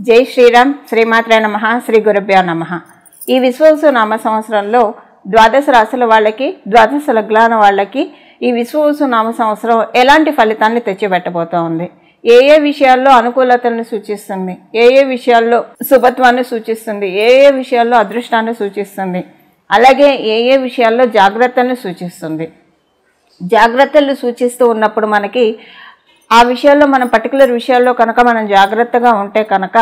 జై శ్రీరామ్. శ్రీమాత్రే నమః. శ్రీ గురుభ్యో నమః. ఈ విశ్వవసు నామ సంవత్సరంలో ద్వాదశ రాశుల వాళ్ళకి, ద్వాదశ లగ్నాల వాళ్ళకి ఈ విశ్వవసు నామ సంవత్సరం ఎలాంటి ఫలితాన్ని తెచ్చిపెట్టబోతోంది, ఏ ఏ విషయాల్లో అనుకూలతలను సూచిస్తుంది, ఏ ఏ విషయాల్లో శుభత్వాన్ని సూచిస్తుంది, ఏ ఏ విషయాల్లో అదృష్టాన్ని సూచిస్తుంది, అలాగే ఏ ఏ విషయాల్లో జాగ్రత్తలను సూచిస్తుంది. జాగ్రత్తలు సూచిస్తూ ఉన్నప్పుడు మనకి ఆ విషయాల్లో మనం పర్టికులర్ విషయాల్లో కనుక మనం జాగ్రత్తగా ఉంటే కనుక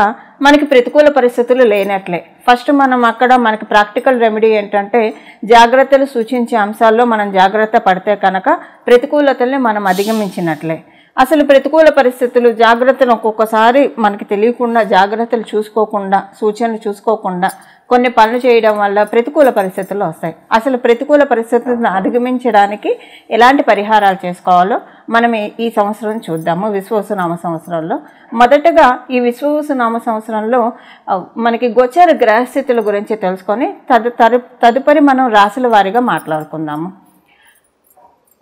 మనకి ప్రతికూల పరిస్థితులు లేనట్లే. ఫస్ట్ మనం అక్కడ మనకి ప్రాక్టికల్ రెమెడీ ఏంటంటే జాగ్రత్తలు సూచించే అంశాల్లో మనం జాగ్రత్త పడితే కనుక ప్రతికూలతల్ని మనం అధిగమించినట్లే. అసలు ప్రతికూల పరిస్థితులు జాగ్రత్తలు ఒక్కొక్కసారి మనకి తెలియకుండా, జాగ్రత్తలు చూసుకోకుండా, సూచనలు చూసుకోకుండా కొన్ని పనులు చేయడం వల్ల ప్రతికూల పరిస్థితులు వస్తాయి. అసలు ప్రతికూల పరిస్థితులను అధిగమించడానికి ఎలాంటి పరిహారాలు చేసుకోవాలో మనం ఈ సంవత్సరం చూద్దాము. విశ్వవసు నామ సంవత్సరంలో మొదటగా ఈ విశ్వవసు నామ సంవత్సరంలో మనకి గోచర గ్రహస్థితుల గురించి తెలుసుకొని తదుపరి మనం రాశుల వారీగా మాట్లాడుకుందాము.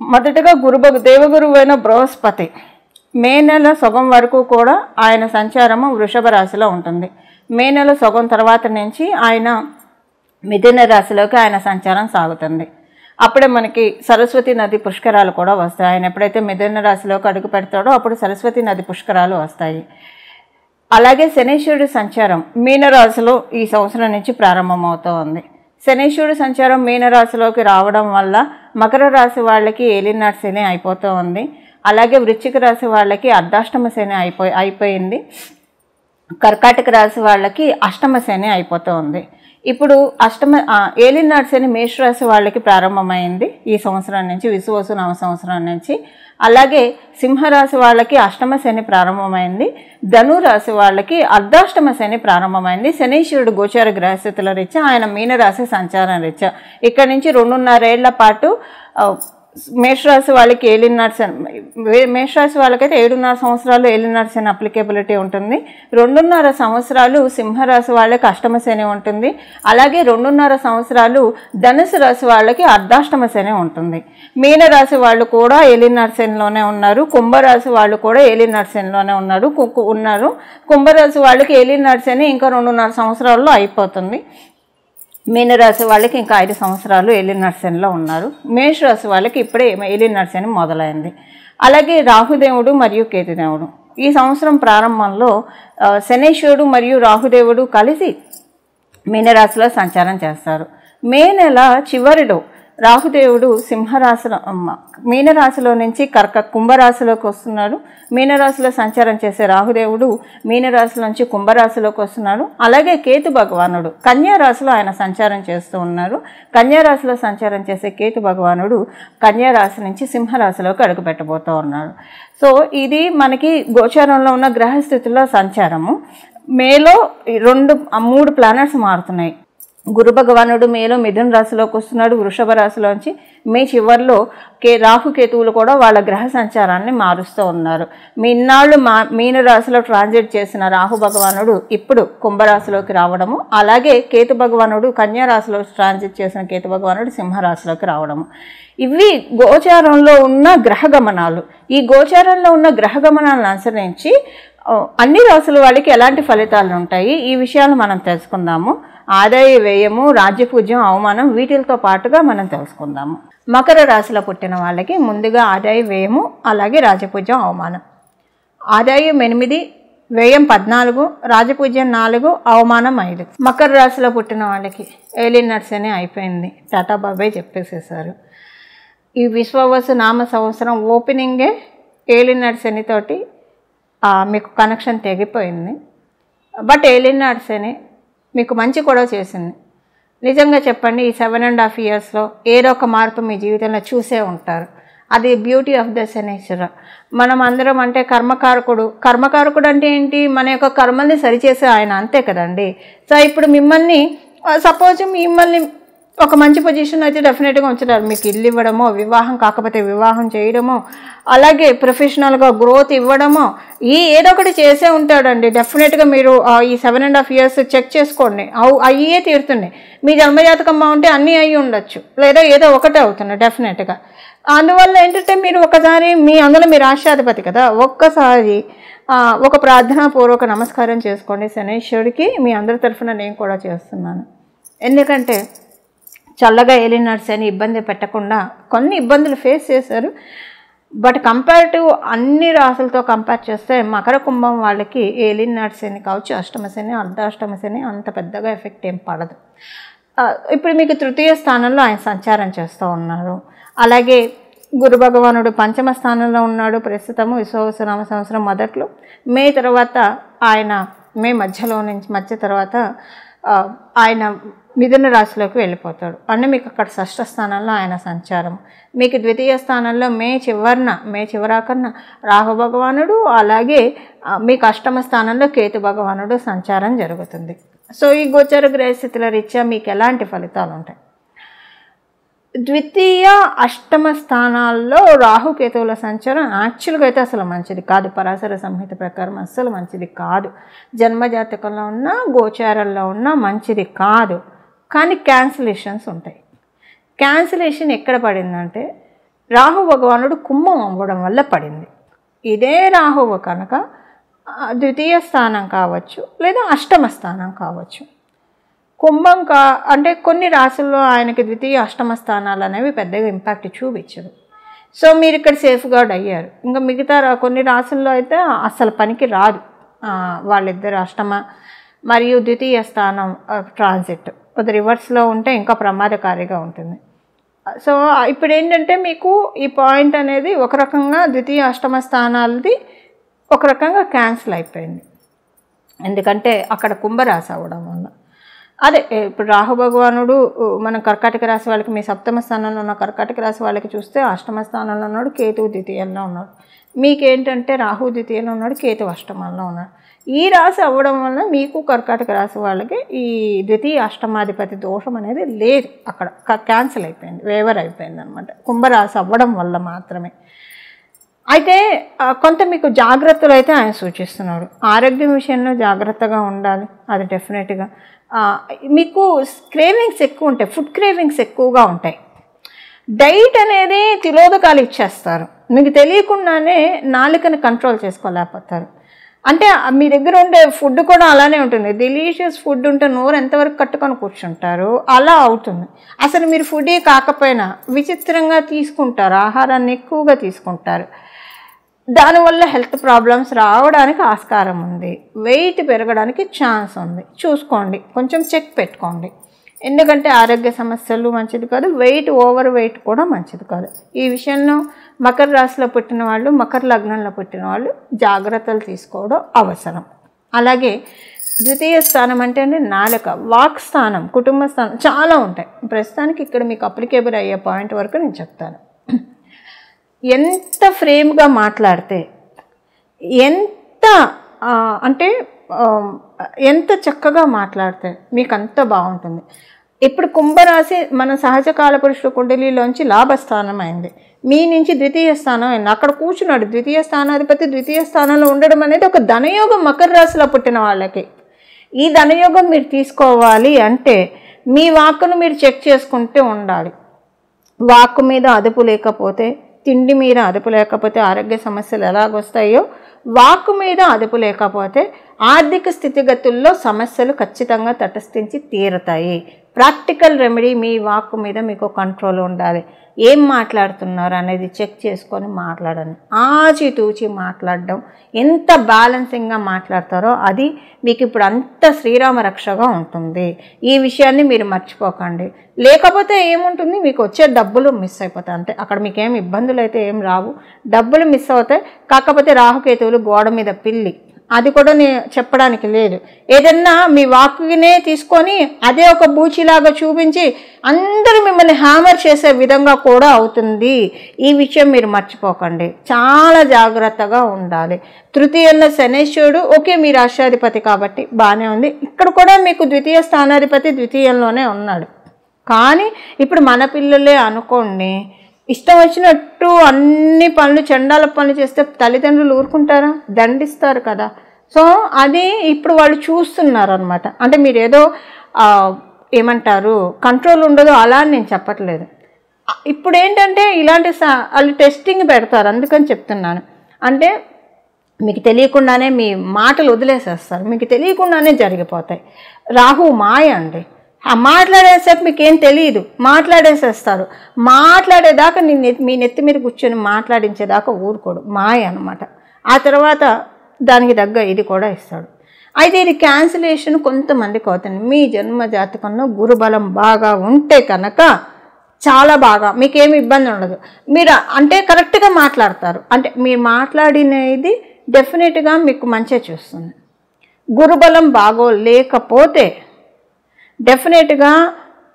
మొదటగా దేవగురువు అయిన బృహస్పతి మే నెల సగం వరకు కూడా ఆయన సంచారము వృషభ రాశిలో ఉంటుంది. మే నెల సగం తర్వాత నుంచి ఆయన మిథున రాశిలోకి ఆయన సంచారం సాగుతుంది. అప్పుడే మనకి సరస్వతి నది పుష్కరాలు కూడా వస్తాయి. ఆయన ఎప్పుడైతే మిథున రాశిలోకి అడుగు పెడతాడో అప్పుడు సరస్వతి నది పుష్కరాలు వస్తాయి. అలాగే శనీశ్వరుడి సంచారం మీనరాశిలో ఈ సంవత్సరం నుంచి ప్రారంభమవుతూ ఉంది. శనీశ్వరుడి సంచారం మీనరాశిలోకి రావడం వల్ల మకర రాశి వాళ్ళకి ఏలినాటి శని అయిపోతూ ఉంది. అలాగే వృశ్చిక రాశి వాళ్ళకి అర్ధాష్టమ శని అయిపోయింది. కర్కాటక రాశి వాళ్ళకి అష్టమ శని అయిపోతూ ఉంది. ఇప్పుడు ఏలినాటి శని మేషరాశి వాళ్ళకి ప్రారంభమైంది ఈ సంవత్సరం నుంచి, విశ్వవసు నామ సంవత్సరం నుంచి. అలాగే సింహరాశి వాళ్ళకి అష్టమ శని ప్రారంభమైంది. ధనురాశి వాళ్ళకి అర్ధాష్టమ శని ప్రారంభమైంది. శనీశ్వరుడు గోచార గ్రహస్థితుల రీత్యా ఆయన మీనరాశి సంచారం రీత్యా ఇక్కడి నుంచి 2.5 ఏళ్ల పాటు మేషరాశి వాళ్ళకి ఏలినాటి శని, మేషరాశి వాళ్ళకైతే 7.5 సంవత్సరాలు ఏలినాటి శని అప్లికేబిలిటీ ఉంటుంది. 2.5 సంవత్సరాలు సింహరాశి వాళ్ళకి అష్టమ శని ఉంటుంది. అలాగే 2.5 సంవత్సరాలు ధనుసు రాశి వాళ్ళకి అర్ధాష్టమ శని ఉంటుంది. మీనరాశి వాళ్ళు కూడా ఏలినాటి శనిలోనే ఉన్నారు. కుంభరాశి వాళ్ళు కూడా ఏలినాటి శనిలోనే ఉన్నారు. కుంభరాశి వాళ్ళకి ఏలినాటి శని ఇంకా 2.5 సంవత్సరాల్లో అయిపోతుంది. మీనరాశి వాళ్ళకి ఇంకా 5 సంవత్సరాలు ఏలినాటి శనిలో ఉన్నారు. మేషరాశి వాళ్ళకి ఇప్పుడే ఏలినాటి శని మొదలైంది. అలాగే రాహుదేవుడు మరియు కేతుదేవుడు ఈ సంవత్సరం ప్రారంభంలో శనీశ్వరుడు మరియు రాహుదేవుడు కలిసి మీనరాశిలో సంచారం చేస్తారు. మే నెల చివరిలో రాహుదేవుడు మీనరాశిలో నుంచి కుంభరాశిలోకి వస్తున్నాడు. మీనరాశిలో సంచారం చేసే రాహుదేవుడు మీనరాశి నుంచి కుంభరాశిలోకి వస్తున్నాడు. అలాగే కేతు భగవానుడు కన్యారాశిలో ఆయన సంచారం చేస్తూ ఉన్నారు. కన్యారాశిలో సంచారం చేసే కేతు భగవానుడు కన్యారాశి నుంచి సింహరాశిలోకి అడుగుపెట్టబోతూ ఉన్నాడు. సో ఇది మనకి గోచారంలో ఉన్న గ్రహస్థితుల్లో సంచారము. మేలో 3 ప్లానెట్స్ మారుతున్నాయి. గురు భగవానుడు మేలో మిథున రాశిలోకి వస్తున్నాడు వృషభ రాశిలోంచి. మే చివరిలో రాహుకేతువులు కూడా వాళ్ళ గ్రహ సంచారాన్ని మారుస్తూ ఉన్నారు. ఇన్నాళ్ళు మీన రాశిలో ట్రాన్సిట్ చేసిన రాహు భగవానుడు ఇప్పుడు కుంభరాశిలోకి రావడము, అలాగే కేతు భగవానుడు కన్యా రాశిలో ట్రాన్సిట్ చేసిన కేతు భగవానుడు సింహరాశిలోకి రావడము. ఇవి గోచారంలో ఉన్న గ్రహ గమనాలు. ఈ గోచారంలో ఉన్న గ్రహ గమనాలను అనుసరించి అన్ని రాశుల వాళ్ళకి ఎలాంటి ఫలితాలు ఉంటాయి ఈ విషయాలు మనం తెలుసుకుందాము. ఆదాయ వ్యయము, రాజ్యపూజ్యం, అవమానం వీటితో పాటుగా మనం తెలుసుకుందాము. మకర రాశిలో పుట్టిన వాళ్ళకి ముందుగా ఆదాయ వ్యయము, అలాగే రాజపూజ్యం, అవమానం. ఆదాయం 8, వ్యయం 14, రాజపూజ్యం 4, అవమానం 5. మకర రాశిలో పుట్టిన వాళ్ళకి ఏలినాటి శని అయిపోయింది, టాటా బాబాయ్ చెప్పేసేసారు. ఈ విశ్వవసు నామ సంవత్సరం ఓపెనింగే ఏలినాటి శనితోటి మీకు కనెక్షన్ తెగిపోయింది. బట్ ఏలినాటి శని మీకు మంచి కూడా చేసింది. నిజంగా చెప్పండి, ఈ 7.5 yearsలో ఏదో ఒక మార్పు మీ జీవితంలో చూసే ఉంటారు. అది బ్యూటీ ఆఫ్ ద శనీశ్వర. మనం అందరం అంటే కర్మకారకుడు అంటే ఏంటి? మన యొక్క కర్మల్ని సరిచేసే ఆయన, అంతే కదండి. సో ఇప్పుడు మిమ్మల్ని ఒక మంచి పొజిషన్ అయితే డెఫినెట్గా ఉంచుతారు. మీకు ఇల్లు ఇవ్వడమో, వివాహం కాకపోతే వివాహం చేయడమో, అలాగే ప్రొఫెషనల్గా గ్రోత్ ఇవ్వడమో, ఏదో ఒకటి చేసే ఉంటాడండి డెఫినెట్గా. మీరు ఈ 7.5 years చెక్ చేసుకోండి, అయ్యే తీరుతున్నాయి. మీ జన్మజాతకం బాగుంటే అన్నీ అయ్యి ఉండొచ్చు, లేదా ఏదో ఒకటే అవుతున్నాయి డెఫినెట్గా. అందువల్ల ఏంటంటే మీరు ఒకసారి అందులో మీ రాష్ట్రాధిపతి కదా, ఒక్కసారి ఒక ప్రార్థనాపూర్వక నమస్కారం చేసుకోండి శనీశ్వరుడికి. మీ అందరి తరఫున నేను కూడా చేస్తున్నాను. ఎందుకంటే చల్లగా ఏలినాడు శని ఇబ్బంది పెట్టకుండా కొన్ని ఇబ్బందులు ఫేస్ చేశారు. బట్ కంపేర్ టు అన్ని రాసులతో కంపేర్ చేస్తే మకర కుంభం వాళ్ళకి ఏలినాడు శని కావచ్చు, అష్టమ శని, అర్ధాష్టమ శని అంత పెద్దగా ఎఫెక్ట్ ఏం పడదు. ఇప్పుడు మీకు తృతీయ స్థానంలో ఆయన సంచారం చేస్తూ ఉన్నారు. అలాగే గురు భగవానుడు పంచమ స్థానంలో ఉన్నాడు ప్రస్తుతము విశ్వావసునామ సంవత్సరం మొదట్లో. మే తర్వాత ఆయన మధ్య తర్వాత ఆయన మిథున రాశిలోకి వెళ్ళిపోతాడు. అంటే మీకు అక్కడ షష్ఠ స్థానంలో ఆయన సంచారం. మీకు ద్వితీయ స్థానంలో మే చివరాకన్నా రాహు భగవానుడు, అలాగే మీకు అష్టమ స్థానంలో కేతు భగవానుడు సంచారం జరుగుతుంది. సో ఈ గోచర గ్రహస్థితుల రీత్యా మీకు ఎలాంటి ఫలితాలు ఉంటాయి? ద్వితీయ అష్టమ స్థానాల్లో రాహుకేతువుల సంచారం యాక్చువల్గా అయితే అసలు మంచిది కాదు. పరాశర సంహిత ప్రకారం అస్సలు మంచిది కాదు. జన్మజాతకంలో ఉన్న గోచారంలో ఉన్న మంచిది కాదు. కానీ క్యాన్సిలేషన్స్ ఉంటాయి. క్యాన్సిలేషన్ ఎక్కడ పడిందంటే రాహు భగవానుడు కుంభం అవ్వడం వల్ల పడింది. ఇదే రాహువు కనుక ద్వితీయ స్థానం కావచ్చు లేదా అష్టమ స్థానం కావచ్చు. కుంభం అంటే కొన్ని రాశుల్లో ఆయనకి ద్వితీయ అష్టమ స్థానాలు అనేవి పెద్దగా ఇంపాక్ట్ చూపించదు. సో మీరు ఇక్కడ సేఫ్ గార్డ్ అయ్యారు. ఇంకా మిగతా కొన్ని రాశుల్లో అయితే అసలు పనికి రాదు. వాళ్ళిద్దరు అష్టమ మరియు ద్వితీయ స్థానం ట్రాన్సిట్ అది రివర్స్లో ఉంటే ఇంకా ప్రమాదకారిగా ఉంటుంది. సో ఇప్పుడు ఏంటంటే మీకు ఈ పాయింట్ అనేది ఒక రకంగా ద్వితీయ అష్టమ స్థానాలది ఒక రకంగా క్యాన్సిల్ అయిపోయింది. ఎందుకంటే అక్కడ కుంభరాశి అవ్వడం వల్ల. అదే ఇప్పుడు రాహు భగవానుడు మన కర్కాటక రాశి వాళ్ళకి, మీ సప్తమ స్థానంలో ఉన్న కర్కాటక రాశి వాళ్ళకి చూస్తే అష్టమ స్థానంలో ఉన్నాడు, కేతువు ద్వితీయంలో ఉన్నాడు. మీకేంటంటే రాహు ద్వితీయంలో ఉన్నాడు, కేతువు అష్టమంలో ఉన్నాడు. ఈ రాశి అవ్వడం వల్ల మీకు కర్కాటక రాశి వాళ్ళకి ఈ ద్వితీయ అష్టమాధిపతి దోషం అనేది లేదు. అక్కడ క్యాన్సిల్ అయిపోయింది, వేవర్ అయిపోయింది అనమాట, కుంభరాశి అవ్వడం వల్ల మాత్రమే. అయితే కొంత మీకు జాగ్రత్తలు అయితే ఆయన సూచిస్తున్నాడు. ఆరోగ్యం విషయంలో జాగ్రత్తగా ఉండాలి, అది డెఫినెట్గా. మీకు క్రేవింగ్స్ ఎక్కువ ఉంటాయి, ఫుడ్ క్రేవింగ్స్ ఎక్కువగా ఉంటాయి. డైట్ అనేది తిలోదకాలు ఇచ్చేస్తారు, మీకు తెలియకుండానే నాలుకని కంట్రోల్ చేసుకోలేకపోతారు. అంటే మీ దగ్గర ఉండే ఫుడ్ కూడా అలానే ఉంటుంది. డెలీషియస్ ఫుడ్ ఉంటే నోరు ఎంతవరకు కట్టుకొని కూర్చుంటారు, అలా అవుతుంది. అసలు మీరు ఫుడే కాకపోయినా విచిత్రంగా తీసుకుంటారు, ఆహారాన్ని ఎక్కువగా తీసుకుంటారు. దానివల్ల హెల్త్ ప్రాబ్లమ్స్ రావడానికి ఆస్కారం ఉంది, వెయిట్ పెరగడానికి ఛాన్స్ ఉంది. చూసుకోండి, కొంచెం చెక్ పెట్టుకోండి. ఎందుకంటే ఆరోగ్య సమస్యలు మంచిది కాదు, ఓవర్ వెయిట్ కూడా మంచిది కాదు. ఈ విషయంలో మకర రాశిలో పుట్టిన వాళ్ళు, మకర లగ్నంలో పుట్టిన వాళ్ళు జాగ్రత్తలు తీసుకోవడం అవసరం. అలాగే ద్వితీయ స్థానం అంటే నాలుక, వాక్ స్థానం, కుటుంబ స్థానం చాలా ఉంటాయి. ప్రస్తుతానికి ఇక్కడ మీకు అప్లికేబుల్ అయ్యే పాయింట్ వరకు నేను చెప్తాను. ఎంత ఫ్రేమ్గా మాట్లాడితే, ఎంత అంటే ఎంత చక్కగా మాట్లాడితే మీకు అంత బాగుంటుంది. ఇప్పుడు కుంభరాశి మన సహజ కాలపురుషుడు కుండలిలోంచి లాభస్థానం అయింది, మీ నుంచి ద్వితీయ స్థానం అయింది. అక్కడ కూర్చున్నాడు ద్వితీయ స్థానాధిపతి. ద్వితీయ స్థానంలో ఉండడం అనేది ఒక ధనయోగం మకర రాశిలో పుట్టిన వాళ్ళకి. ఈ ధనయోగం మీరు తీసుకోవాలి అంటే మీ వాక్కును మీరు చెక్ చేసుకుంటూ ఉండాలి. వాక్కు మీద అదుపు లేకపోతే, తిండి మీద అదుపు లేకపోతే ఆరోగ్య సమస్యలు ఎలాగొస్తాయో, వాక్కు మీద అదుపు లేకపోతే ఆర్థిక స్థితిగతుల్లో సమస్యలు ఖచ్చితంగా తటస్థించి తీరుతాయి. ప్రాక్టికల్ రెమెడీ మీ వాక్కు మీద మీకు కంట్రోల్ ఉండాలి. ఏం మాట్లాడుతున్నారు అనేది చెక్ చేసుకొని మాట్లాడండి. ఆచితూచి మాట్లాడడం, ఎంత బ్యాలెన్సింగ్గా మాట్లాడతారో అది మీకు ఇప్పుడు అంత శ్రీరామ రక్షగా ఉంటుంది. ఈ విషయాన్ని మీరు మర్చిపోకండి. లేకపోతే ఏముంటుంది, మీకు వచ్చే డబ్బులు మిస్ అయిపోతాయి అంతే. అక్కడ మీకు ఏం ఇబ్బందులు అయితే ఏం రావు, డబ్బులు మిస్ అవుతాయి. కాకపోతే రాహుకేతువులు గోడ మీద పిల్లి, అది కూడా నేను చెప్పడానికి లేదు. ఏదన్నా మీ వాక్కునే తీసుకొని అదే ఒక బూచిలాగా చూపించి అందరూ మిమ్మల్ని హ్యామర్ చేసే విధంగా కూడా అవుతుంది. ఈ విషయం మీరు మర్చిపోకండి, చాలా జాగ్రత్తగా ఉండాలి. తృతీయంలో శనేశ్వరుడు, ఓకే మీ రాష్ట్రాధిపతి కాబట్టి బాగానే ఉంది. ఇక్కడ కూడా మీకు ద్వితీయ స్థానాధిపతి ద్వితీయంలోనే ఉన్నాడు. కానీ ఇప్పుడు మన పిల్లలే అనుకోండి, ఇష్టం వచ్చినట్టు అన్ని పనులు, చండాల పనులు చేస్తే తల్లిదండ్రులు ఊరుకుంటారా? దండిస్తారు కదా. సో అది ఇప్పుడు వాళ్ళు చూస్తున్నారు అనమాట. అంటే మీరు ఏదో ఏమంటారు కంట్రోల్ ఉండదు అలా అని నేను చెప్పట్లేదు. ఇప్పుడు ఏంటంటే ఇలాంటి వాళ్ళు టెస్టింగ్ పెడతారు, అందుకని చెప్తున్నాను. అంటే మీకు తెలియకుండానే మీ మాటలు వదిలేసేస్తారు, మీకు తెలియకుండానే జరిగిపోతాయి. రాహు మాయ అండి. ఆ మాట్లాడేసేపు మీకేం తెలియదు, మాట్లాడేసేస్తారు. మాట్లాడేదాకా మీ నెత్తి మీద కూర్చొని మాట్లాడించేదాకా ఊరుకోడు, మాయ అనమాట. ఆ తర్వాత దానికి తగ్గ ఇది కూడా ఇస్తాడు. అయితే ఇది క్యాన్సిలేషన్ కొంతమందికి అవుతుంది. మీ జన్మ జాతకంలో గురుబలం బాగా ఉంటే కనుక చాలా బాగా మీకేమి ఇబ్బంది ఉండదు. మీరు అంటే కరెక్ట్గా మాట్లాడతారు, అంటే మీరు మాట్లాడినది డెఫినెట్గా మీకు మంచిగా చూస్తుంది. గురుబలం లేకపోతే డెఫినెట్గా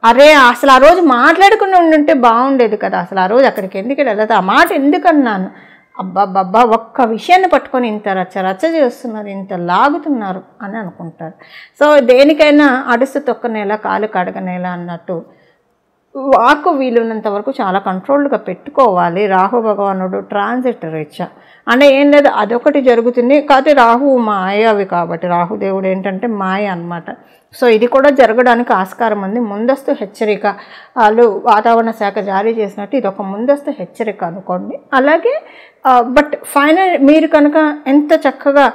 అరే అసలు ఆ రోజు మాట్లాడుకుని ఉండుంటే బాగుండేది కదా, అసలు ఆ రోజు అక్కడికి ఎందుకు వెళ్ళదు, ఆ మాట ఎందుకన్నాను, అబ్బాబ్బా ఒక్క విషయాన్ని పట్టుకొని ఇంత రచ్చ చేస్తున్నారు, ఇంత లాగుతున్నారు అని అనుకుంటారు. సో దేనికైనా అడుసు తొక్కనేలా కాలు కడగనేలా అన్నట్టు వాక్కు వీలున్నంత వరకు చాలా కంట్రోల్గా పెట్టుకోవాలి. రాహు భగవానుడు ట్రాన్సిట్ రీత్యా అంటే ఏం లేదు, అదొకటి జరుగుతుంది. కాకపోతే రాహు మాయవి కాబట్టి రాహుదేవుడు ఏంటంటే మాయ అన్నమాట. సో ఇది కూడా జరగడానికి ఆస్కారం ఉంది. ముందస్తు హెచ్చరిక వాళ్ళు వాతావరణ శాఖ జారీ చేసినట్టు ఇది ఒక ముందస్తు హెచ్చరిక అనుకోండి. అలాగే బట్ ఫైనల్ మీరు కనుక ఎంత చక్కగా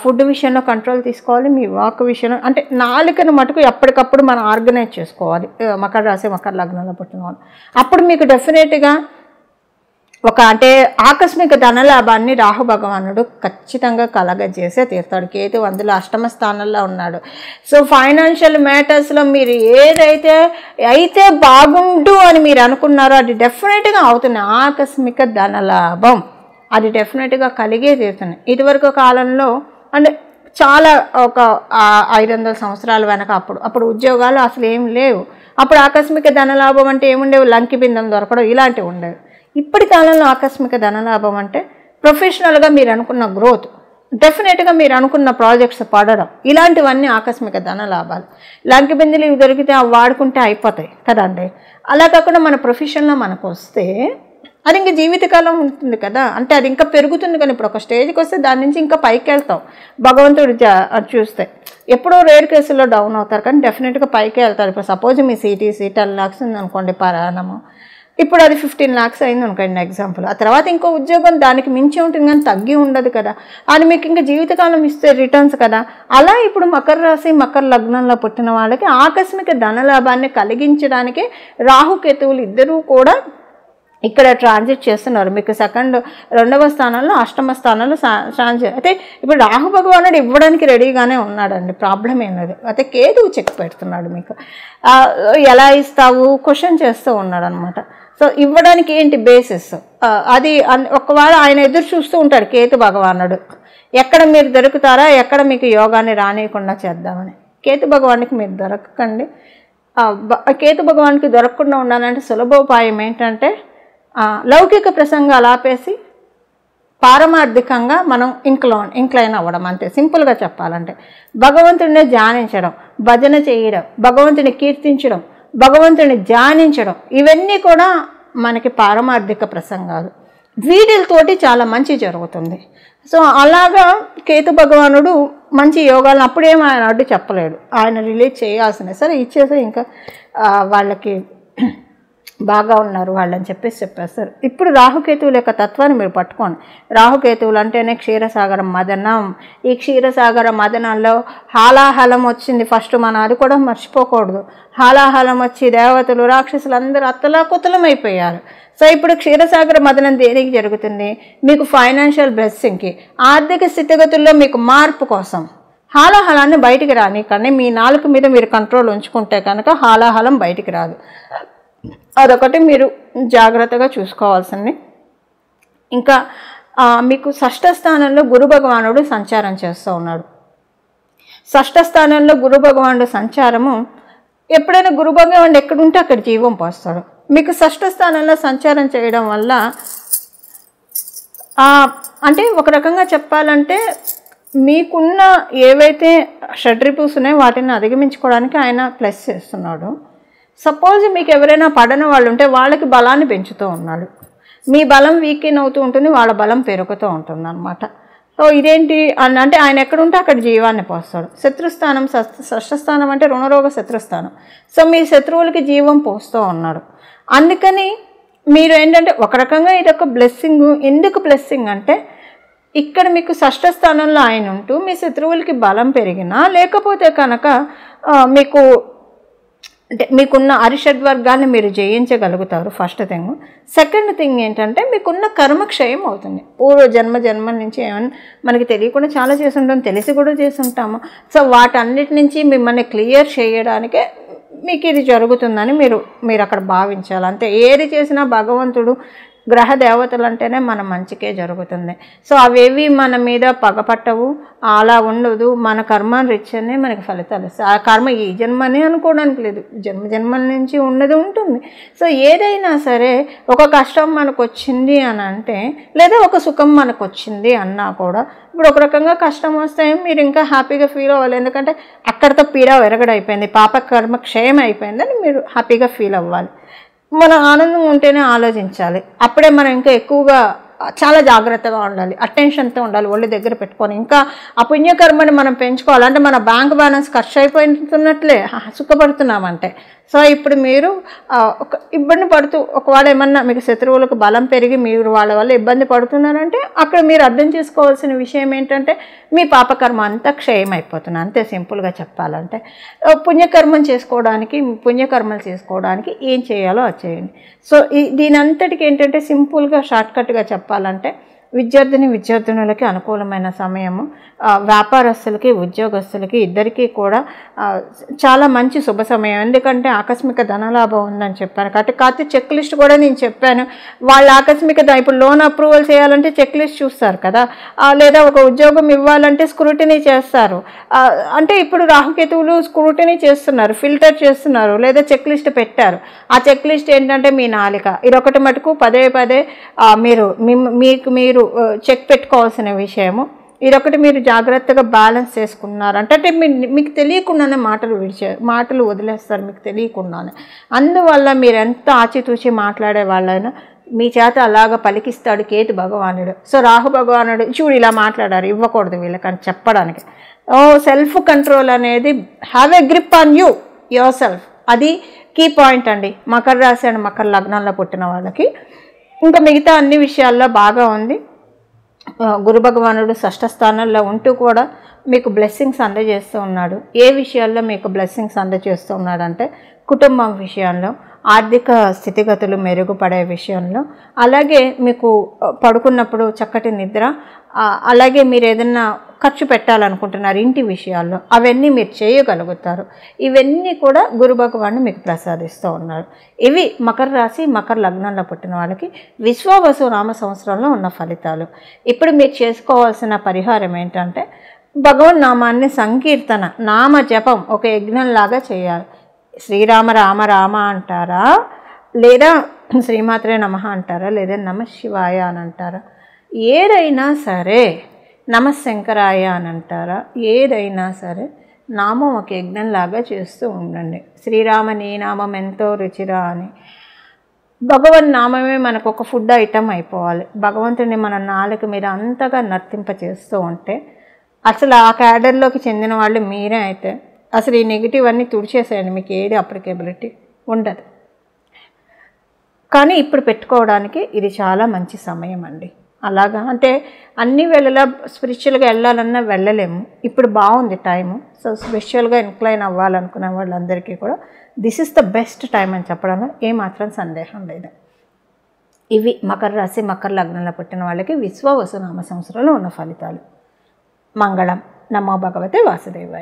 ఫుడ్ విషయంలో కంట్రోల్ తీసుకోవాలి, మీ వాక్ విషయంలో అంటే నాలుకను మటుకు ఎప్పటికప్పుడు మనం ఆర్గనైజ్ చేసుకోవాలి. మకర రాశి మకర లగ్నంలో పుట్టిన వాళ్ళు అప్పుడు మీకు డెఫినెట్గా ఒక అంటే ఆకస్మిక ధనలాభాన్ని రాహు భగవానుడు ఖచ్చితంగా కలగజేసే తీరుతాడు. కేతు అందులో అష్టమ స్థానంలో ఉన్నాడు. సో ఫైనాన్షియల్ మ్యాటర్స్లో మీరు అయితే బాగుండు అని మీరు అనుకున్నారో అది డెఫినెట్గా అవుతుంది. ఆకస్మిక ధనలాభం అది డెఫినెట్గా కలిగే తీరుతుంది. ఇదివరకు కాలంలో అంటే చాలా ఒక 500 సంవత్సరాల వెనక అప్పుడు ఉద్యోగాలు అసలు ఏం లేవు. అప్పుడు ఆకస్మిక ధనలాభం అంటే ఏముండేవి, లంకి బిందెలు దొరకడం ఇలాంటివి ఉండేవి. ఇప్పటి కాలంలో ఆకస్మిక ధనలాభం అంటే ప్రొఫెషనల్గా మీరు అనుకున్న గ్రోత్, డెఫినెట్గా మీరు అనుకున్న ప్రాజెక్ట్స్ పడడం, ఇలాంటివన్నీ ఆకస్మిక ధనలాభాలు. లంకి బిందెలు ఇవి దొరికితే అవి వాడుకుంటే అయిపోతాయి కదండి. అలా కాకుండా మన ప్రొఫెషన్లో మనకు వస్తే అది ఇంకా జీవితకాలం ఉంటుంది కదా, అంటే అది ఇంకా పెరుగుతుంది. కానీ ఇప్పుడు ఒక స్టేజ్కి వస్తే దాని నుంచి ఇంకా పైకి వెళ్తాం. భగవంతుడు చూస్తే ఎప్పుడో రేర్ కేసుల్లో డౌన్ అవుతారు, కానీ డెఫినెట్గా పైకి వెళ్తారు. ఇప్పుడు సపోజ్ మీ CTC 10 lakhs ఉంది అనుకోండి పరాణము, ఇప్పుడు అది 15 lakhs అయింది అనుకోండి ఎగ్జాంపుల్. ఆ తర్వాత ఇంకో ఉద్యోగం దానికి మించి ఉంటుంది కానీ తగ్గి ఉండదు కదా, అది మీకు ఇంకా జీవితకాలం ఇస్తే రిటర్న్స్ కదా. అలా ఇప్పుడు మకర రాశి మకర లగ్నంలో పుట్టిన వాళ్ళకి ఆకస్మిక ధనలాభాన్ని కలిగించడానికి రాహుకేతువులు ఇద్దరూ కూడా ఇక్కడ ట్రాన్సిట్ చేస్తున్నారు. మీకు రెండవ స్థానంలో అష్టమ స్థానంలో ట్రాన్సిట్. అయితే ఇప్పుడు రాహు భగవానుడు ఇవ్వడానికి రెడీగానే ఉన్నాడండి, ప్రాబ్లం ఏంటది. అయితే కేతువు చెక్ పెడుతున్నాడు మీకు, ఎలా ఇస్తావు క్వశ్చన్ చేస్తూ ఉన్నాడు అనమాట. సో ఇవ్వడానికి ఏంటి బేసిస్ అది ఒకవేళ ఆయన ఎదురు చూస్తూ ఉంటాడు కేతు భగవానుడు, ఎక్కడ మీరు దొరుకుతారా, ఎక్కడ మీకు యోగాన్ని రానియకుండా చేద్దామని. కేతు భగవానికి మీరు దొరకకండి. కేతు భగవానికి దొరకకుండా ఉండాలంటే సులభోపాయం ఏంటంటే లౌకిక ప్రసంగాలు ఆపేసి పారమార్థికంగా మనం ఇంక్లైన్ అవ్వడం, అంతే సింపుల్గా చెప్పాలంటే. భగవంతుడిని ధ్యానించడం, భజన చేయడం, భగవంతుని కీర్తించడం, భగవంతుని ధ్యానించడం, ఇవన్నీ కూడా మనకి పారమార్థిక ప్రసంగాలు. వీటితోటి చాలా మంచి జరుగుతుంది. సో అలాగా కేతు భగవానుడు మంచి యోగాలను అప్పుడేమో ఆయన అడ్డు చెప్పలేడు, ఆయన రిలీజ్ చేయాల్సిందే. సరే ఇచ్చేసి ఇంకా వాళ్ళకి బాగా ఉన్నారు వాళ్ళని చెప్పేస్తారు. ఇప్పుడు రాహుకేతువుల యొక్క తత్వాన్ని మీరు పట్టుకోండి. రాహుకేతువులు అంటేనే క్షీరసాగర మదనం. ఈ క్షీరసాగర మదనంలో హాలాహలం వచ్చింది ఫస్ట్, మనం అది కూడా మర్చిపోకూడదు. హాలాహలం వచ్చి దేవతలు రాక్షసులు అందరూ అత్తలాకుతలమైపోయారు. సో ఇప్పుడు క్షీరసాగర మదనం దేనికి జరుగుతుంది, మీకు ఫైనాన్షియల్ బ్లెస్సింగ్కి, ఆర్థిక స్థితిగతుల్లో మీకు మార్పు కోసం. హాలాహలాన్ని బయటికి రాని కానీ మీ నాలుక మీద మీరు కంట్రోల్ ఉంచుకుంటే కనుక హాలాహలం బయటికి రాదు. అదొకటి మీరు జాగ్రత్తగా చూసుకోవాల్సింది. ఇంకా మీకు షష్ఠ స్థానంలో గురు భగవానుడు సంచారం చేస్తూ ఉన్నాడు. షష్ఠ స్థానంలో గురు భగవానుడు సంచారము, ఎప్పుడైనా గురు భగవానుడు ఎక్కడుంటే అక్కడ జీవం పోస్తాడు. మీకు షష్ఠ స్థానంలో సంచారం చేయడం వల్ల అంటే ఒక రకంగా చెప్పాలంటే మీకున్న ఏవైతే షడ్రిపుస్ ఉన్నాయో వాటిని అధిగమించుకోవడానికి ఆయన ప్లస్ చేస్తున్నాడు. సపోజ్ మీకు ఎవరైనా పడని వాళ్ళు ఉంటే వాళ్ళకి బలాన్ని పెంచుతూ ఉన్నాడు. మీ బలం వీకెన్ అవుతూ ఉంటుంది, వాళ్ళ బలం పెరుగుతూ ఉంటుంది అన్నమాట. సో ఇదేంటి అంటే ఆయన ఎక్కడుంటే అక్కడ జీవాన్ని పోస్తాడు. శత్రుస్థానం షష్ఠస్థానం అంటే రుణరోగ శత్రుస్థానం. సో మీ శత్రువులకి జీవం పోస్తూ ఉన్నాడు. అందుకని మీరు ఏంటంటే ఒక రకంగా ఇదొక బ్లెస్సింగ్. ఎందుకు బ్లెస్సింగ్ అంటే ఇక్కడ మీకు షష్ఠ స్థానంలో ఆయన ఉంటూ మీ శత్రువులకి బలం పెరిగినా లేకపోతే కనుక మీకు అంటే మీకున్న అరిషడ్ వర్గాన్ని మీరు జయించగలుగుతారు. First thing. సెకండ్ థింగ్ ఏంటంటే మీకున్న కర్మక్షయం అవుతుంది. పూర్వ జన్మల నుంచి ఏమన్నా మనకి తెలియకుండా చాలా చేసి ఉంటాం, తెలిసి కూడా చేసి ఉంటాము. సో వాటన్నిటి నుంచి మిమ్మల్ని క్లియర్ చేయడానికే మీకు ఇది జరుగుతుందని మీరు అక్కడ భావించాలి. అంతే. ఏది చేసినా భగవంతుడు, గ్రహ దేవతలు అంటేనే మన మంచికే జరుగుతుంది. సో అవేవి మన మీద పగపట్టవు, అలా ఉండదు. మన కర్మ రీత్యానే మనకి ఫలితాలు వస్తాయి. ఆ కర్మ ఈ జన్మని అనుకోవడానికి లేదు, జన్మల నుంచి ఉన్నది ఉంటుంది. సో ఏదైనా సరే ఒక కష్టం మనకు వచ్చింది అని అంటే, లేదా ఒక సుఖం మనకు వచ్చింది అన్నా కూడా, ఇప్పుడు ఒక రకంగా కష్టం వస్తే మీరు ఇంకా హ్యాపీగా ఫీల్ అవ్వాలి. ఎందుకంటే అక్కడితో పీడ విరగడైపోయింది, పాప కర్మ క్షయం అయిపోయిందని మీరు హ్యాపీగా ఫీల్ అవ్వాలి. మనం ఆనందంగా ఉంటేనే ఆలోచించాలి. అప్పుడే మనం ఇంకా ఎక్కువగా చాలా జాగ్రత్తగా ఉండాలి, అటెన్షన్తో ఉండాలి, ఒళ్ళు దగ్గర పెట్టుకొని. ఇంకా ఆ పుణ్యకర్మని మనం పెంచుకోవాలంటే మన బ్యాంక్ బ్యాలెన్స్ ఖర్చు అయిపోతున్నట్లే సుఖపడుతున్నామంటే. సో ఇప్పుడు మీరు ఒక ఇబ్బంది పడుతూ, ఒకవేళ ఏమన్నా మీకు శత్రువులకు బలం పెరిగి మీరు వాళ్ళ వల్ల ఇబ్బంది పడుతున్నారంటే అక్కడ మీరు అర్థం చేసుకోవాల్సిన విషయం ఏంటంటే మీ పాపకర్మ అంతా క్షయం అయిపోతుంది. అంతే సింపుల్గా చెప్పాలంటే. పుణ్యకర్మలు చేసుకోవడానికి ఏం చేయాలో అది చేయండి. సో దీని అంతటికి ఏంటంటే సింపుల్గా షార్ట్కట్గా చెప్పాలంటే విద్యార్థినులకి అనుకూలమైన సమయము, వ్యాపారస్తులకి ఉద్యోగస్తులకి ఇద్దరికీ కూడా చాలా మంచి శుభ సమయం. ఎందుకంటే ఆకస్మిక ధనలాభం ఉందని చెప్పాను కాబట్టి. కాకపోతే చెక్ లిస్ట్ కూడా నేను చెప్పాను. వాళ్ళు ఆకస్మిక ఇప్పుడు లోన్ అప్రూవల్ చేయాలంటే చెక్ లిస్ట్ చూస్తారు కదా, లేదా ఒక ఉద్యోగం ఇవ్వాలంటే స్క్రూటినీ చేస్తారు. అంటే ఇప్పుడు రాహుకేతువులు స్క్రూటినీ చేస్తున్నారు, ఫిల్టర్ చేస్తున్నారు, లేదా చెక్ లిస్ట్ పెట్టారు. ఆ చెక్ లిస్ట్ ఏంటంటే మీ నాలిక. ఇదొకటి మటుకు పదే మీరు చెక్ పెట్టుకోవాల్సిన విషయము. ఇదొకటి మీరు జాగ్రత్తగా బ్యాలెన్స్ చేసుకున్నారు అంటే మీకు తెలియకుండానే మాటలు వదిలేస్తారు, మీకు తెలియకుండానే. అందువల్ల మీరు ఎంత ఆచితూచి మాట్లాడే వాళ్ళైనా మీ చేత అలాగ పలికిస్తాడు కేతు భగవానుడు. సో రాహు భగవానుడు చూడు ఇలా మాట్లాడారు, ఇవ్వకూడదు వీళ్ళకని చెప్పడానికి. సెల్ఫ్ కంట్రోల్ అనేది have a grip on your self. అది కీ పాయింట్ అండి మకర రాశి అండ్ మకర లగ్నంలో పుట్టిన వాళ్ళకి. ఇంకా మిగతా అన్ని విషయాల్లో బాగా ఉంది. గురు భగవానుడు షష్ఠ స్థానంలో ఉంటూ కూడా మీకు బ్లెస్సింగ్స్ అందజేస్తూ ఉన్నాడు. ఏ విషయాల్లో మీకు బ్లెస్సింగ్స్ అందజేస్తూ ఉన్నాడంటే కుటుంబం విషయంలో, ఆర్థిక స్థితిగతులు మెరుగుపడే విషయంలో, అలాగే మీకు పడుకున్నప్పుడు చక్కటి నిద్ర, అలాగే మీరు ఏదన్నా ఖర్చు పెట్టాలనుకుంటున్నారు ఇంటి విషయాల్లో, అవన్నీ మీరు చేయగలుగుతారు. ఇవన్నీ కూడా గురు భగవానుడు మీకు ప్రసాదిస్తూ ఉన్నారు. ఇవి మకర రాశి మకర లగ్నంలో పుట్టిన వాళ్ళకి విశ్వావసు నామ సంవత్సరంలో ఉన్న ఫలితాలు. ఇప్పుడు మీరు చేసుకోవాల్సిన పరిహారం ఏంటంటే భగవన్ నామాన్ని సంకీర్తన, నామ జపం ఒక యజ్ఞంలాగా చేయాలి. శ్రీరామ రామ రామ అంటారా, లేదా శ్రీమాత్రే నమః అంటారా, లేదా నమ శివాయ అని అంటారా, ఏదైనా సరే నమశంకరాయ అని అంటారా, ఏదైనా సరే నామం ఒక యజ్ఞంలాగా చేస్తూ ఉండండి. శ్రీరామ నీ నామం ఎంతో రుచిరా అని. భగవన్ నామమే మనకు ఒక ఫుడ్ ఐటమ్ అయిపోవాలి. భగవంతుని మన నాలుక మీద అంతగా నర్తింప చేస్తూ ఉంటే అసలు ఆ క్యాడర్లోకి చెందిన వాళ్ళు మీరే అయితే అసలు ఈ నెగిటివ్ అన్నీ తుడిచేసేయండి, మీకు ఏది అప్లికేబిలిటీ ఉండదు. కానీ ఇప్పుడు పెట్టుకోవడానికి ఇది చాలా మంచి సమయం అండి. అలాగా అంటే అన్ని వేళలా స్పిరిచువల్గా వెళ్ళాలన్నా వెళ్ళలేము. ఇప్పుడు బాగుంది టైము. సో స్పిరిచువల్గా ఇన్క్లైన్ అవ్వాలనుకునే వాళ్ళందరికీ కూడా this is the best time అని చెప్పడంలో ఏమాత్రం సందేహం లేదు. ఇవి మకర రాశి మకర లగ్నంలో పుట్టిన వాళ్ళకి విశ్వావసు నామ సంవత్సరంలో ఉన్న ఫలితాలు. మంగళం. నమో భగవతే వాసుదేవాయ.